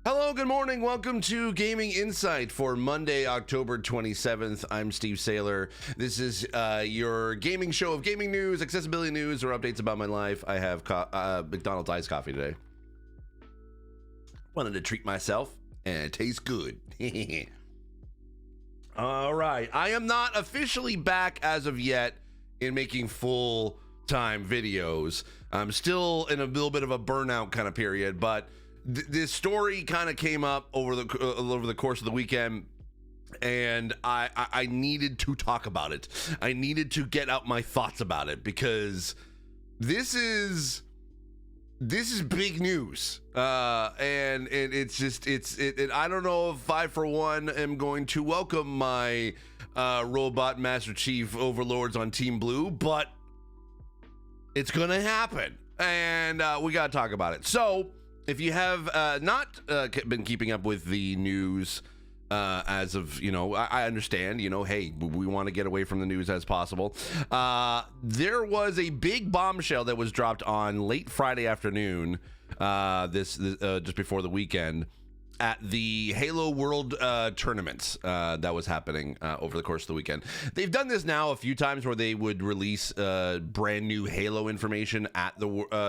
Hello, good morning. Welcome to Gaming Insight for Monday, October 27th. I'm Steve Saylor. This is your gaming show of gaming news, accessibility news, or updates about my life. I have McDonald's iced coffee today. Wanted to treat myself, and it tastes good. All right. I am not officially back as of yet in making full-time videos. I'm still in a little bit of a burnout kind of period, but this story kind of came up over the course of the weekend, and I needed to talk about it. I needed to get out my thoughts about it because this is big news, and I don't know if I for one am going to welcome my robot Master Chief overlords on Team Blue, but it's gonna happen, and we gotta talk about it. So if you have not been keeping up with the news as of, I understand, hey, we want to get away from the news as possible. There was a big bombshell that was dropped on late Friday afternoon, this just before the weekend, at the Halo World tournaments that was happening over the course of the weekend. They've done this now a few times where they would release brand new Halo information at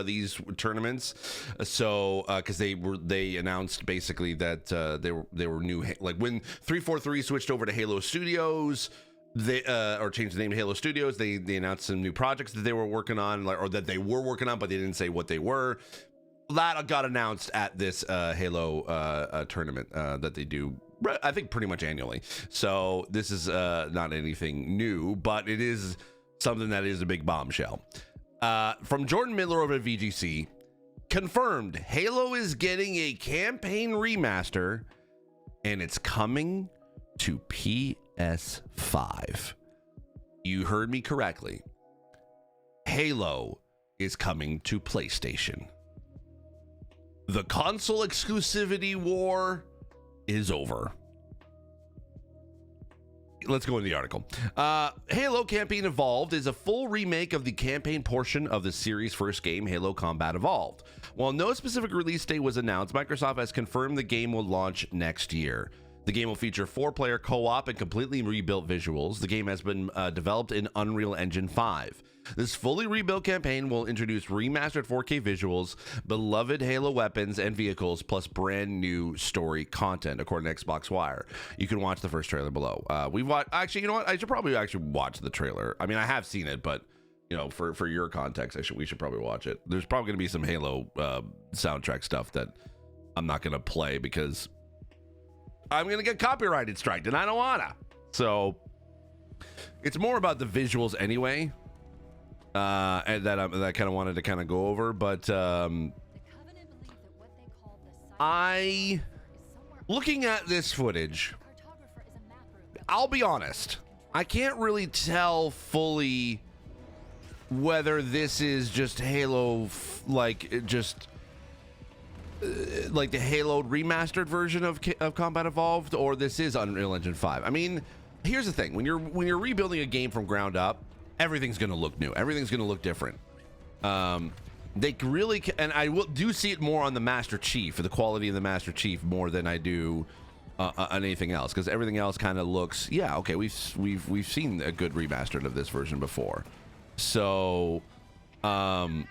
these tournaments. So because they announced basically that they were new, like when 343 switched over to Halo Studios. They or changed the name to Halo Studios. They announced some new projects that they were working on, or that they were working on, but they didn't say what they were. That got announced at this Halo tournament that they do, I think, pretty much annually. So this is not anything new, but it is something that is a big bombshell. From Jordan Midler over at VGC, confirmed Halo is getting a campaign remaster, and it's coming to PS5. You heard me correctly. Halo is coming to PlayStation. The console exclusivity war is over. Let's go into the article. Halo Campaign Evolved is a full remake of the campaign portion of the series' first game, Halo Combat Evolved. While no specific release date was announced, Microsoft has confirmed the game will launch next year. The game will feature 4-player co-op and completely rebuilt visuals. The game has been developed in Unreal Engine 5. This fully rebuilt campaign will introduce remastered 4K visuals, beloved Halo weapons and vehicles, plus brand new story content, according to Xbox Wire. You can watch the first trailer below. We've watched. Actually, you know what? I should probably actually watch the trailer. I mean, I have seen it, but for your context, we should probably watch it. There's probably going to be some Halo soundtrack stuff that I'm not going to play because I'm going to get copyrighted striked, and I don't wanna. So it's more about the visuals anyway. And that I kind of wanted to kind of go over, but looking at this footage, I'll be honest, I can't really tell fully whether this is just Halo, like the Halo remastered version of Combat Evolved, or this is Unreal Engine 5. I mean, here's the thing: when you're rebuilding a game from ground up, everything's going to look new. Everything's going to look different. They really and I do see it more on the Master Chief, the quality of the Master Chief, more than I do on anything else, because everything else kind of looks, yeah, okay, we've seen a good remastered of this version before. So, I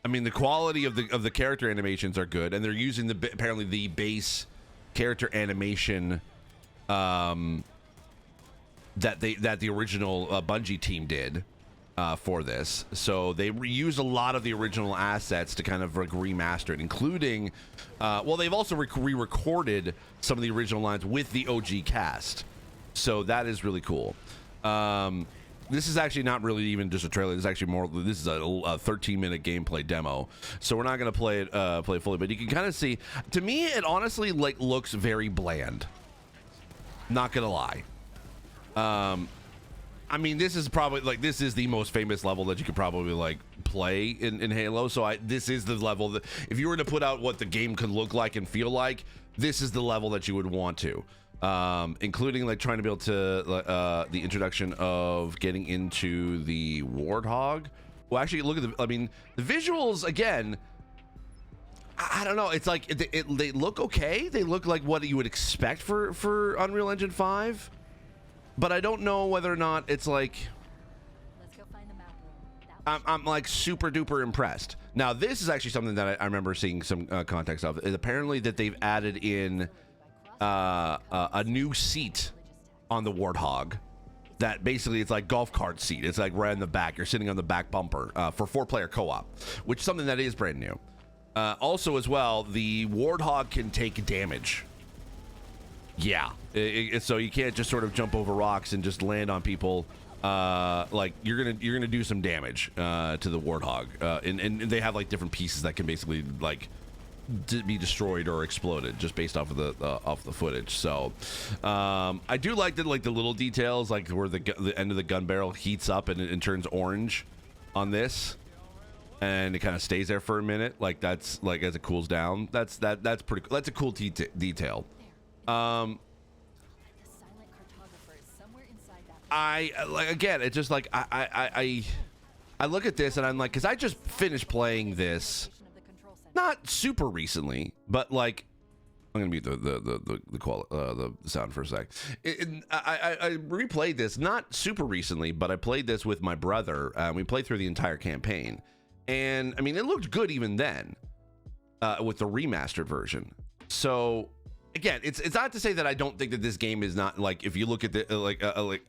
mean, the quality of the character animations are good, and they're using apparently the base character animation that the original Bungie team did for this. So they reuse a lot of the original assets to kind of like remaster it, including they've also re-recorded some of the original lines with the OG cast. So that is really cool. This is actually not really even just a trailer. This is actually this is a 13-minute gameplay demo. So we're not going to play it fully, but you can kind of see, to me, it honestly looks very bland. Not going to lie. I mean, this is probably this is the most famous level that you could probably play in Halo. So this is the level that, if you were to put out what the game could look like and feel like, this is the level that you would want to, including trying to be able to the introduction of getting into the Warthog. Well, actually, look at the visuals again. I don't know. It's like they look okay. They look like what you would expect for Unreal Engine 5. But I don't know whether or not it's like I'm like super duper impressed. Now this is actually something that I remember seeing some context of. Is apparently that they've added in a new seat on the Warthog. That basically it's like golf cart seat. It's like right in the back. You're sitting on the back bumper for 4-player co-op, which is something that is brand new. Also, as well, the Warthog can take damage. Yeah, so you can't just sort of jump over rocks and just land on people. Like you're gonna do some damage to the Warthog, and they have like different pieces that can basically like be destroyed or exploded just based off of the footage. So I do like the little details, like where the end of the gun barrel heats up and it turns orange on this. And it kind of stays there for a minute, like that's like as it cools down. That's pretty. That's a cool detail. I like again. It's just like I look at this and I'm like, because I just finished playing this, not super recently, but like I'm gonna mute the sound for a sec. I replayed this not super recently, but I played this with my brother. We played through the entire campaign. And I mean, it looked good even then with the remastered version. So again, it's not to say that I don't think that this game is not like, if you look at the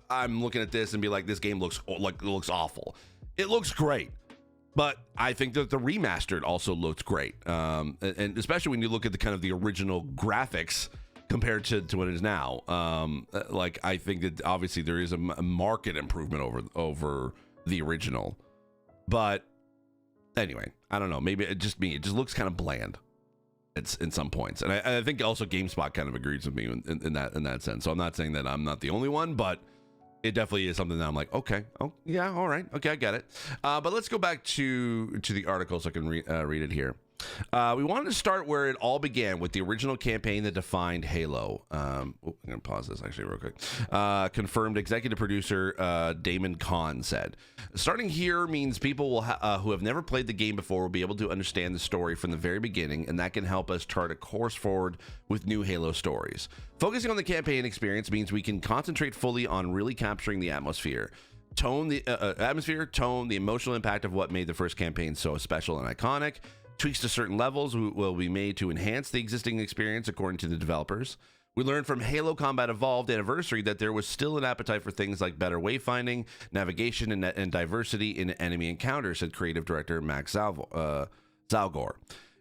I'm looking at this and be like, this game looks awful. It looks great, but I think that the remastered also looks great, and especially when you look at the kind of the original graphics compared to what it is now. Like I think that obviously there is a market improvement over the original. But anyway, I don't know. Maybe it just looks kind of bland. It's in some points, and I think also GameSpot kind of agrees with me in that sense. So I'm not saying that I'm not the only one, but it definitely is something that I'm like, okay, oh yeah, all right, okay, I get it. But let's go back to the article so I can read it here. We wanted to start where it all began, with the original campaign that defined Halo. I'm going to pause this actually real quick. Confirmed executive producer Damon Kahn said, starting here means people will who have never played the game before will be able to understand the story from the very beginning, and that can help us chart a course forward with new Halo stories. Focusing on the campaign experience means we can concentrate fully on really capturing the atmosphere. The emotional impact of what made the first campaign so special and iconic. Tweaks to certain levels will be made to enhance the existing experience, according to the developers. We learned from Halo Combat Evolved Anniversary that there was still an appetite for things like better wayfinding, navigation, and diversity in enemy encounters, said creative director Max Zalgor.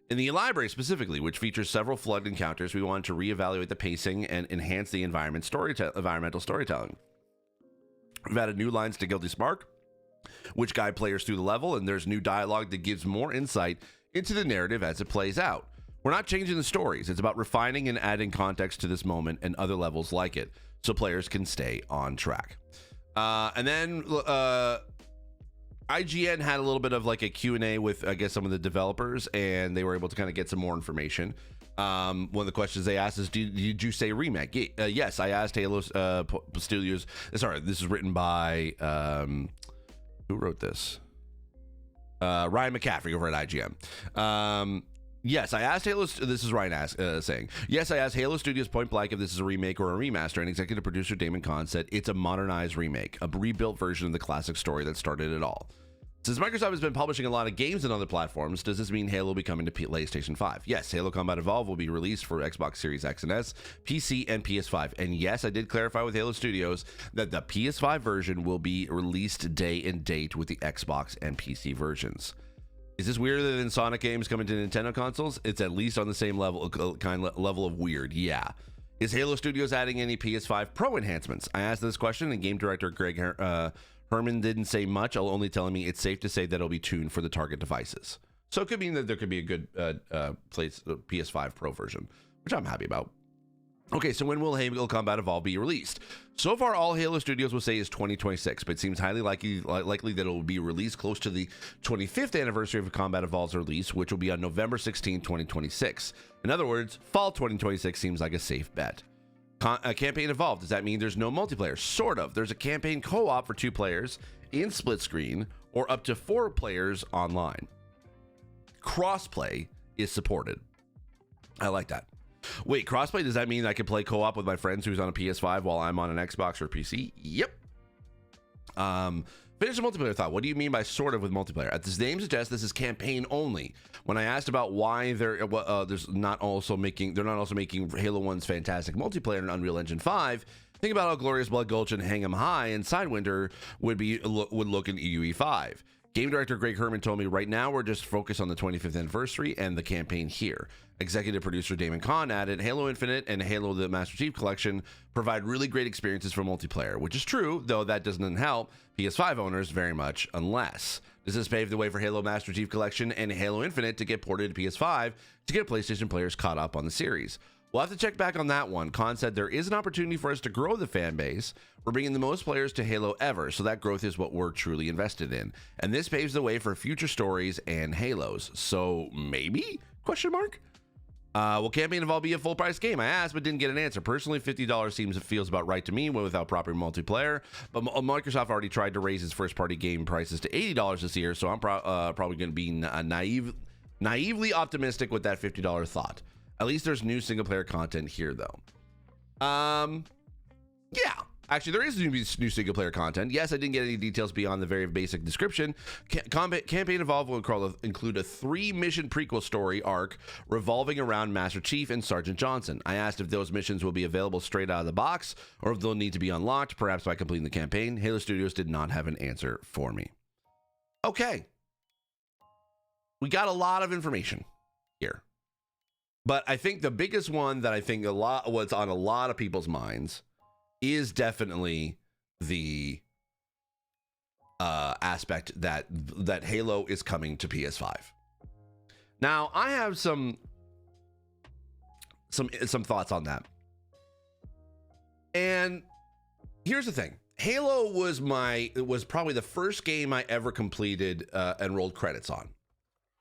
In the library specifically, which features several flood encounters, we wanted to reevaluate the pacing and enhance the environmental storytelling. We've added new lines to Guilty Spark, which guide players through the level, and there's new dialogue that gives more insight into the narrative as it plays out. We're not changing the stories. It's about refining and adding context to this moment and other levels like it, so players can stay on track. And then IGN had a little bit of like a Q&A with, I guess, some of the developers, and they were able to kind of get some more information. One of the questions they asked is, did you say remake? Yes, I asked Halo Studios. Sorry, this is written by who wrote this? Ryan McCaffrey over at IGN. Yes, I asked Halo. This is Ryan saying. Yes, I asked Halo Studios point blank if this is a remake or a remaster, and executive producer Damon Kahn said it's a modernized remake, a rebuilt version of the classic story that started it all. Since Microsoft has been publishing a lot of games on other platforms, does this mean Halo will be coming to PlayStation 5? Yes, Halo Combat Evolved will be released for Xbox Series X and S, PC, and PS5. And yes, I did clarify with Halo Studios that the PS5 version will be released day and date with the Xbox and PC versions. Is this weirder than Sonic games coming to Nintendo consoles? It's at least on the same level of weird, yeah. Is Halo Studios adding any PS5 Pro enhancements? I asked this question, and game director Greg Herman didn't say much, only telling me it's safe to say that it'll be tuned for the target devices. So it could mean that there could be a good PS5 Pro version, which I'm happy about. Okay, so when will Halo Combat Evolved be released? So far, all Halo Studios will say is 2026, but it seems highly likely that it will be released close to the 25th anniversary of Combat Evolved's release, which will be on November 16, 2026. In other words, fall 2026 seems like a safe bet. Campaign Evolved, does that mean there's no multiplayer? Sort of. There's a campaign co-op for 2 players in split screen or up to 4 players online. Crossplay is supported. I like that. Wait, crossplay, does that mean I can play co-op with my friends who's on a PS5 while I'm on an Xbox or PC? Yep. Finish the multiplayer thought. What do you mean by sort of with multiplayer? As this name suggests, this is campaign only. When I asked about why they're not also making Halo 1's fantastic multiplayer in Unreal Engine 5, think about how glorious Blood Gulch and Hang 'em High and Sidewinder would look in UE5. Game director Greg Herman told me, right now we're just focused on the 25th anniversary and the campaign here. Executive producer Damon Kahn added, Halo Infinite and Halo the Master Chief Collection provide really great experiences for multiplayer, which is true, though that doesn't help PS5 owners very much unless. Does this pave the way for Halo Master Chief Collection and Halo Infinite to get ported to PS5 to get PlayStation players caught up on the series? We'll have to check back on that one. Khan said there is an opportunity for us to grow the fan base. We're bringing the most players to Halo ever, so that growth is what we're truly invested in. And this paves the way for future stories and Halos. So maybe? Question mark. Will campaign involve be a full price game? I asked, but didn't get an answer. Personally, $50 feels about right to me without proper multiplayer. But Microsoft already tried to raise its first party game prices to $80 this year, so I'm probably going to be naively optimistic with that $50 thought. At least there's new single player content here, though. Yeah. Actually, there is new single player content. Yes, I didn't get any details beyond the very basic description. Campaign Evolve will include a 3-mission prequel story arc revolving around Master Chief and Sergeant Johnson. I asked if those missions will be available straight out of the box or if they'll need to be unlocked, perhaps by completing the campaign. Halo Studios did not have an answer for me. Okay. We got a lot of information here. But I think the biggest one that I think what's on a lot of people's minds is definitely the aspect that Halo is coming to PS5. Now, I have some thoughts on that. And here's the thing. Halo was probably the first game I ever completed and rolled credits on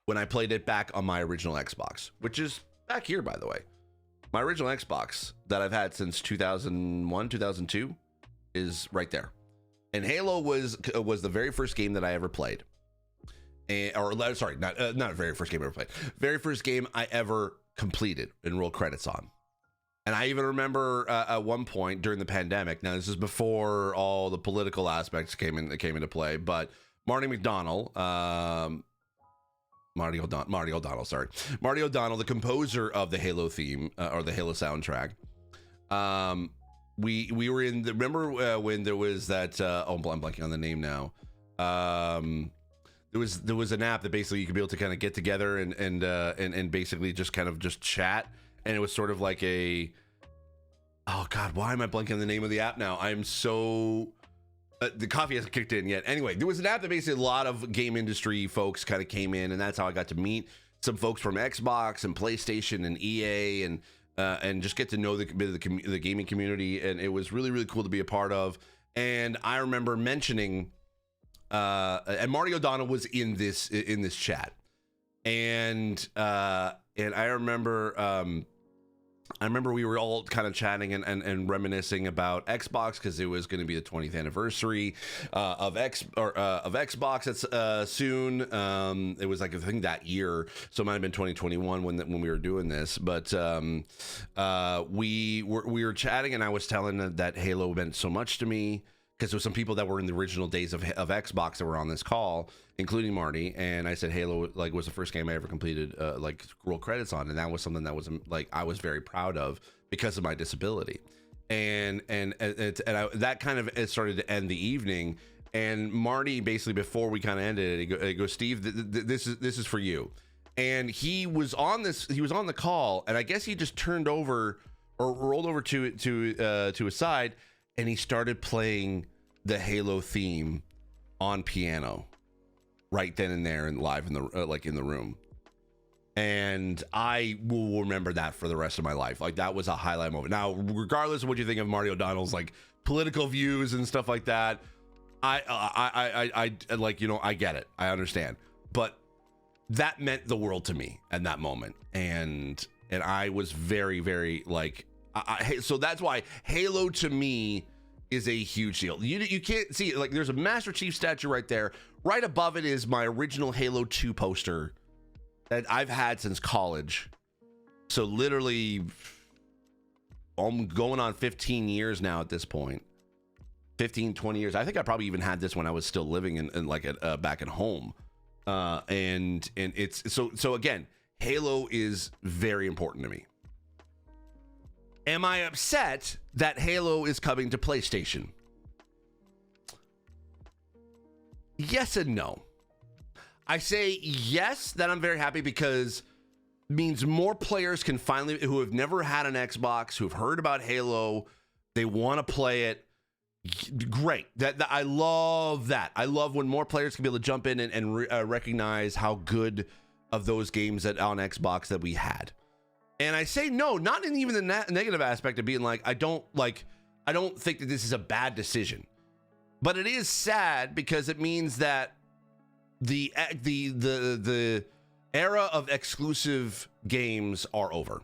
when I played it back on my original Xbox, which is back here, by the way. My original Xbox that I've had since 2001, 2002 is right there. And Halo was the very first game that I ever played. Not very first game I ever played. Very first game I ever completed and rolled credits on. And I even remember at one point during the pandemic, now this is before all the political aspects came into play, but Marty O'Donnell, the composer of the Halo theme or the Halo soundtrack. We were in the, remember when there was that I'm blanking on the name now. There was an app that basically you could be able to kind of get together and basically just kind of just chat, and it was sort of like a, oh god, why am I blanking on the name of the app now? I'm so the coffee hasn't kicked in yet. Anyway, there was an app that basically a lot of game industry folks kind of came in, and that's how I got to meet some folks from Xbox and PlayStation and EA and just get to know the gaming community, and it was really, really cool to be a part of. And I remember mentioning and Marty O'Donnell was in this chat, and I remember we were all kind of chatting and reminiscing about Xbox because it was going to be the 20th anniversary of Xbox. That's soon. It was like I think that year, so it might have been 2021 when we were doing this. But we were chatting, and I was telling that Halo meant so much to me, because there were some people that were in the original days of Xbox that were on this call, including Marty. And I said Halo was the first game I ever completed roll credits on, and that was something that was I was very proud of because of my disability. And that kind of it started to end the evening. And Marty basically, before we kind of ended it, he goes, Steve, this is for you. And he was on the call, and I guess he just turned over or rolled over to his side, and he started playing the Halo theme on piano right then and there and live in the in the room. And I will remember that for the rest of my life. Like, that was a highlight moment. Now, regardless of what you think of Marty O'Donnell's like political views and stuff like that, I get it. I understand. But that meant the world to me at that moment. And I was very, very so that's why Halo to me is a huge deal. You can't see it. Like, there's a Master Chief statue right there. Right above it is my original Halo 2 poster that I've had since college. So literally, I'm going on 15 years now at this point. 15, 20 years. I think I probably even had this when I was still living in like back at home. And it's so again, Halo is very important to me. Am I upset that Halo is coming to PlayStation? Yes and no. I say yes, that I'm very happy because it means more players can finally, who have never had an Xbox, who have heard about Halo, they want to play it. Great. That I love that. I love when more players can be able to jump in and recognize how good of those games that on Xbox that we had. And I say no, not in even the negative aspect of being like, I don't think that this is a bad decision. But it is sad because it means that the era of exclusive games are over.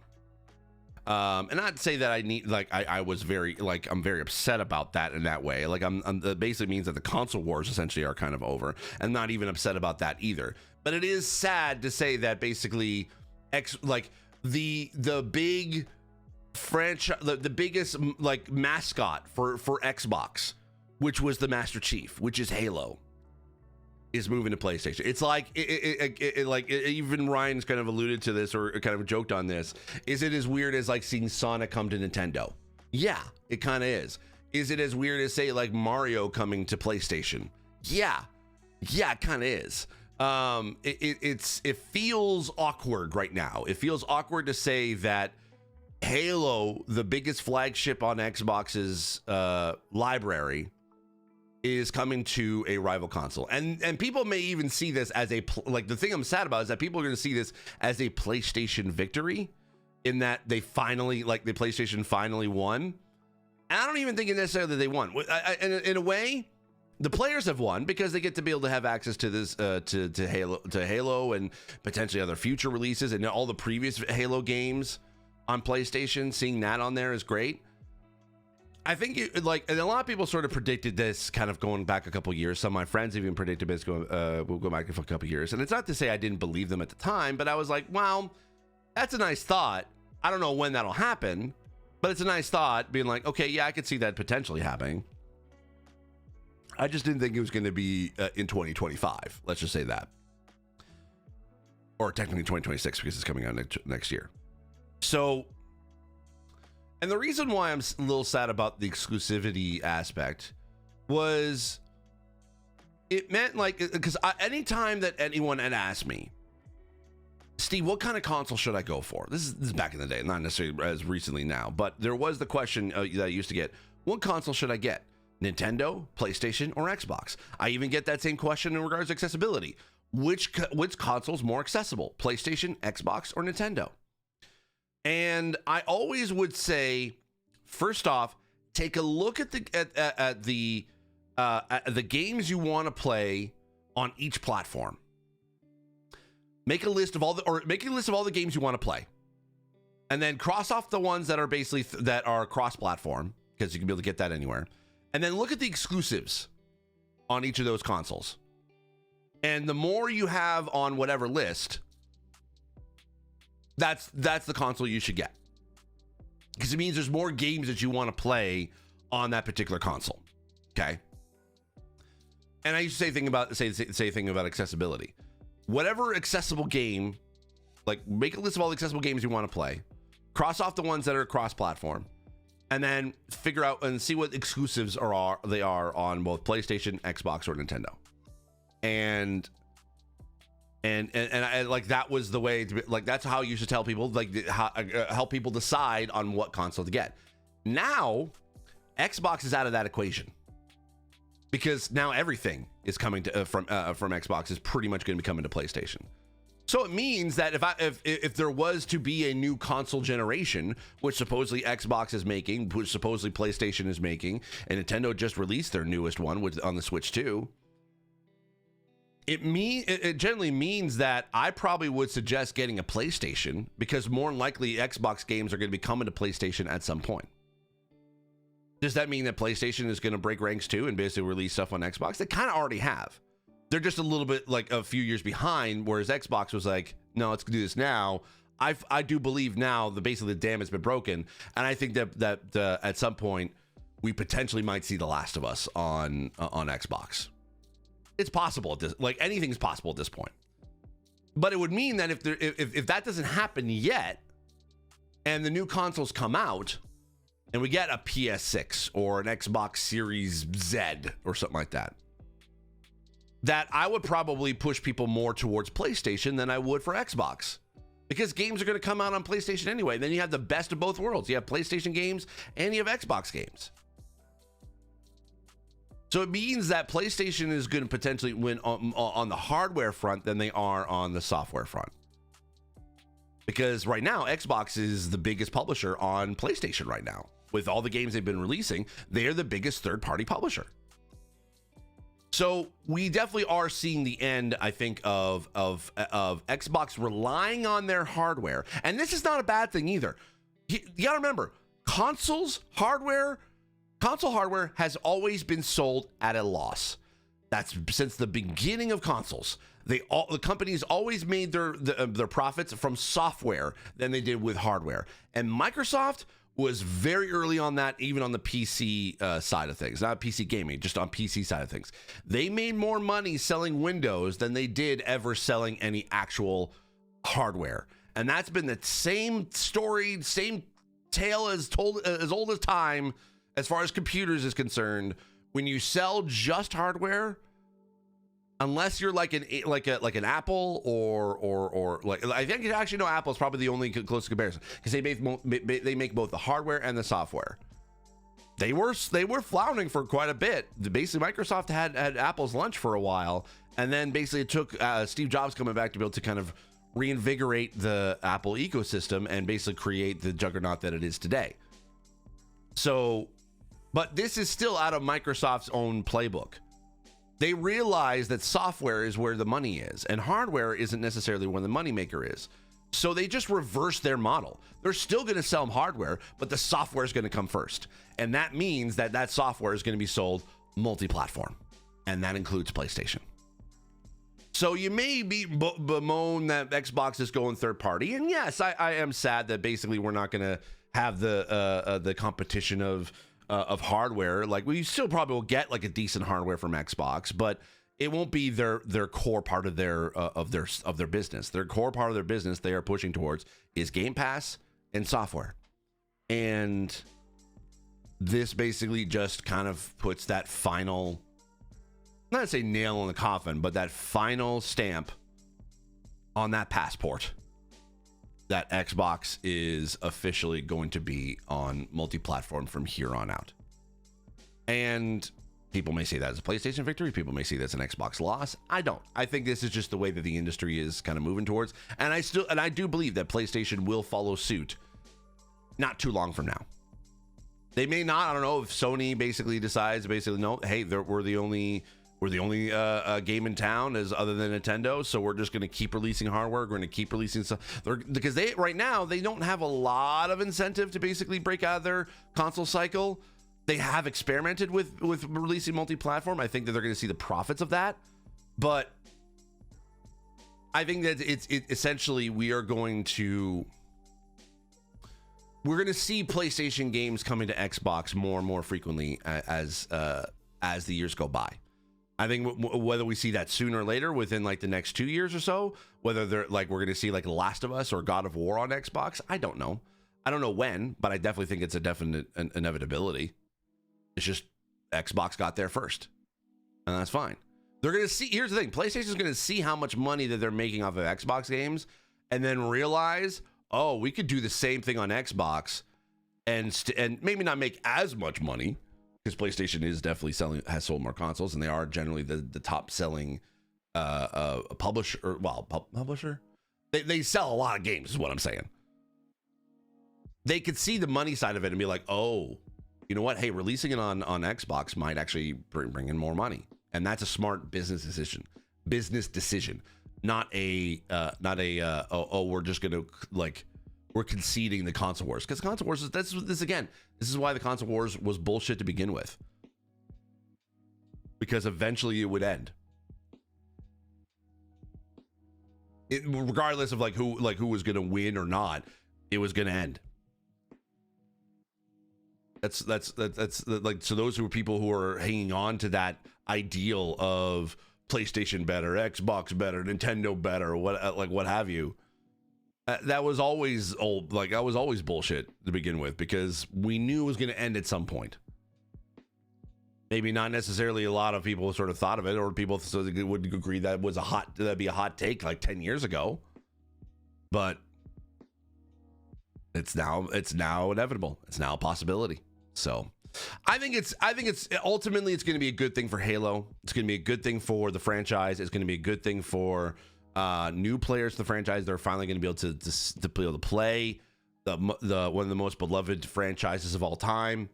And not to say that I need, like, I was very, like, I'm very upset about that in that way. Like, that basically means that the console wars essentially are kind of over. I'm not even upset about that either. But it is sad to say that basically, the big franchise, the biggest, like, mascot for Xbox, which was the Master Chief, which is Halo, is moving to PlayStation. It's like even Ryan's kind of alluded to this or kind of joked on this. Is it as weird as like seeing Sonic come to Nintendo? Yeah, it kind of is. Is it as weird as say like Mario coming to PlayStation? Yeah, it kind of is. It feels awkward right now. It feels awkward to say that Halo, the biggest flagship on Xbox's library, is coming to a rival console, and people may even see this as the thing I'm sad about is that people are going to see this as a PlayStation victory, in that they finally, like, the PlayStation finally won. And I don't even think necessarily that they won. In a way, the players have won because they get to be able to have access to this to Halo and potentially other future releases and all the previous Halo games on PlayStation. Seeing that on there is great. I think and a lot of people sort of predicted this kind of going back a couple years. Some of my friends even predicted this we'll go back for a couple years. And it's not to say I didn't believe them at the time, but I was like, wow, that's a nice thought. I don't know when that'll happen, but it's a nice thought being like, okay, yeah, I could see that potentially happening. I just didn't think it was going to be in 2025. Let's just say that. Or technically 2026 because it's coming out next year. So, and the reason why I'm a little sad about the exclusivity aspect was it meant like, because anytime that anyone had asked me, Steve, what kind of console should I go for? This is back in the day, not necessarily as recently now, but there was the question that I used to get, what console should I get? Nintendo, PlayStation, or Xbox? I even get that same question in regards to accessibility. Which console's more accessible? PlayStation, Xbox, or Nintendo? And I always would say, first off, take a look at the games you want to play on each platform. Make a list of all the games you want to play, and then cross off the ones that are basically that are cross-platform, because you can be able to get that anywhere. And then look at the exclusives on each of those consoles. And the more you have on whatever list, that's the console you should get, because it means there's more games that you want to play on that particular console. Okay. And I used to say a thing about accessibility. Whatever accessible game, like, make a list of all the accessible games you want to play, cross off the ones that are cross-platform, and then figure out and see what exclusives are on both PlayStation, Xbox, or Nintendo. And I, like, that was the way to be, like, that's how you should tell people, like, help people decide on what console to get. Now, Xbox is out of that equation, because now everything is coming to from Xbox is pretty much going to be coming to PlayStation. So it means that if there was to be a new console generation, which supposedly Xbox is making, which supposedly PlayStation is making, and Nintendo just released their newest one on the Switch 2, it generally means that I probably would suggest getting a PlayStation, because more than likely Xbox games are going to be coming to PlayStation at some point. Does that mean that PlayStation is going to break ranks too and basically release stuff on Xbox? They kind of already have. They're just a little bit like a few years behind, whereas Xbox was like, no, let's do this now. I do believe now basically the dam has been broken, and I think that at some point we potentially might see The Last of Us on Xbox. It's possible at this, like anything's possible at this point. But it would mean that if that doesn't happen yet, and the new consoles come out, and we get a PS6 or an Xbox Series Z or something like that, that I would probably push people more towards PlayStation than I would for Xbox. Because games are going to come out on PlayStation anyway. Then you have the best of both worlds. You have PlayStation games and you have Xbox games. So it means that PlayStation is going to potentially win on the hardware front than they are on the software front. Because right now, Xbox is the biggest publisher on PlayStation right now. With all the games they've been releasing, they are the biggest third-party publisher. So we definitely are seeing the end, I think, of Xbox relying on their hardware. And this is not a bad thing either. You got to remember, console hardware has always been sold at a loss. That's since the beginning of consoles. The companies always made their profits from software than they did with hardware. And Microsoft was very early on that, even on the PC side of things, not PC gaming, just on PC side of things. They made more money selling Windows than they did ever selling any actual hardware. And that's been the same story, same tale as old as time, as far as computers is concerned. When you sell just hardware, unless you're like an Apple or like, I think actually no, Apple is probably the only close comparison, because they make both the hardware and the software. They were floundering for quite a bit. Basically, Microsoft had Apple's lunch for a while, and then basically it took Steve Jobs coming back to be able to kind of reinvigorate the Apple ecosystem and basically create the juggernaut that it is today. So, but this is still out of Microsoft's own playbook. They realize that software is where the money is, and hardware isn't necessarily where the moneymaker is. So they just reverse their model. They're still going to sell them hardware, but the software is going to come first. And that means that software is going to be sold multi-platform, and that includes PlayStation. So you may bemoan that Xbox is going third party, and yes, I am sad that basically we're not going to have the competition of hardware. Like, we still probably will get like a decent hardware from Xbox, but it won't be their core part of their business. Their core part of their business they are pushing towards is Game Pass and software. And this basically just kind of puts that final, not to say nail in the coffin, but that final stamp on that passport that Xbox is officially going to be on multi-platform from here on out. And people may say that as a PlayStation victory. People may see that as an Xbox loss. I don't. I think this is just the way that the industry is kind of moving towards. And I do believe that PlayStation will follow suit not too long from now. They may not. I don't know if Sony basically decides, no, hey, we're the only game in town as other than Nintendo, so we're just going to keep releasing hardware. We're going to keep releasing stuff because right now they don't have a lot of incentive to basically break out of their console cycle. They have experimented with releasing multi-platform. I think that they're going to see the profits of that, but I think that it's essentially we're going to see PlayStation games coming to Xbox more and more frequently as the years go by. I think whether we see that sooner or later within like the next 2 years or so, whether they're like we're going to see like The Last of Us or God of War on Xbox, I don't know. I don't know when, but I definitely think it's a definite inevitability. It's just Xbox got there first, and that's fine. They're going to see. Here's the thing: PlayStation's going to see how much money that they're making off of Xbox games, and then realize, oh, we could do the same thing on Xbox, and maybe not make as much money. Because PlayStation is definitely has sold more consoles, and they are generally the top selling publisher. Publisher. They sell a lot of games, is what I'm saying. They could see the money side of it and be like, oh, you know what? Hey, releasing it on Xbox might actually bring in more money, and that's a smart business decision. Not a we're just gonna we're conceding the console wars, because console wars this is why the console wars was bullshit to begin with, because eventually it would end. regardless of like who was going to win or not, it was going to end. That's like, so those who are people who are hanging on to that ideal of PlayStation better, Xbox better, Nintendo better, what have you. That was always old. Like, that was always bullshit to begin with, because we knew it was going to end at some point. Maybe not necessarily a lot of people sort of thought of it, or people would agree that was that'd be a hot take like 10 years ago. But it's now inevitable. It's now a possibility. So I think it's ultimately it's going to be a good thing for Halo. It's going to be a good thing for the franchise. It's going to be a good thing for new players to the franchise. They're finally going to be able to play the one of the most beloved franchises of all time.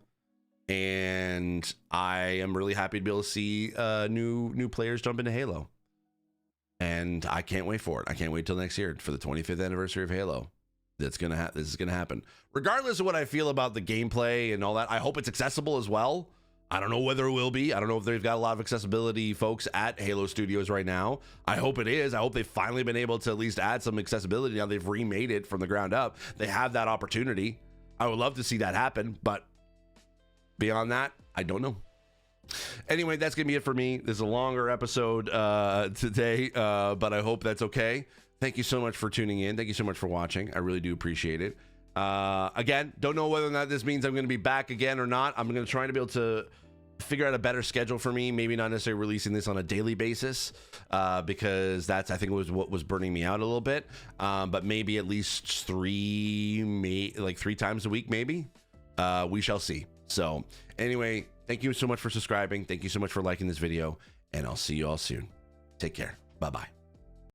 And I am really happy to be able to see new players jump into Halo. And I can't wait for it. I can't wait till next year for the 25th anniversary of Halo. This is gonna happen. Regardless of what I feel about the gameplay and all that, I hope it's accessible as well. I don't know whether it will be. I don't know if they've got a lot of accessibility folks at Halo Studios right now. I hope it is. I hope they've finally been able to at least add some accessibility. Now they've remade it from the ground up. They have that opportunity. I would love to see that happen, but beyond that, I don't know. Anyway, that's gonna be it for me. This is a longer episode today, but I hope that's okay. Thank you so much for tuning in. Thank you so much for watching. I really do appreciate it. Again, don't know whether or not this means I'm going to be back again or not. I'm going to try to be able to figure out a better schedule for me. Maybe not necessarily releasing this on a daily basis, because that's, I think, was what was burning me out a little bit. But maybe at least three times a week, maybe. We shall see. So anyway, thank you so much for subscribing. Thank you so much for liking this video, and I'll see you all soon. Take care. Bye-bye.